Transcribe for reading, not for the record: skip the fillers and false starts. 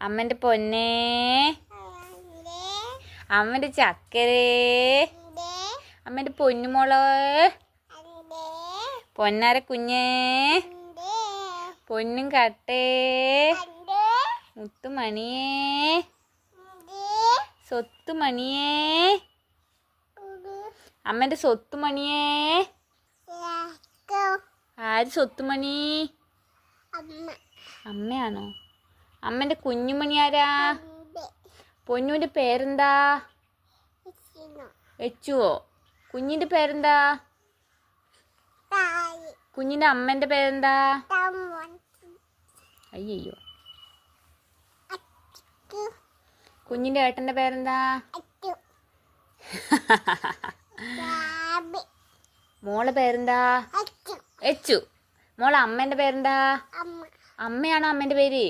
അമ്മൻ്റെ പൊന്നേ, അമ്മൻ്റെ ചക്കരേ, അമ്മൻ്റെ പൊന്നുമോളേ, പൊന്നാര കുഞ്ഞേ, പൊന്നും കട്ടേ, മുത്തുമണിയേ, സ്വത്തുമണിയേ, അമ്മൻ്റെ സ്വത്തുമണിയേ. ആര് സ്വത്തുമണി? അമ്മയാണോ? അമ്മൻ്റെ കുഞ്ഞുമണി ആരാ? പൊന്നുവിൻ്റെ പേരെന്താ? എച്ചുവോ? കുഞ്ഞിൻ്റെ പേരെന്താ? കുഞ്ഞിൻ്റെ അമ്മേൻ്റെ പേരെന്താ? അയ്യോ. കുഞ്ഞിൻ്റെ ഏട്ടൻ്റെ പേരെന്താ? മോളെ പേരെന്താ? എച്ചു. മോളെ അമ്മേൻ്റെ പേരെന്താ? അമ്മയാണോ അമ്മേൻ്റെ പേര്?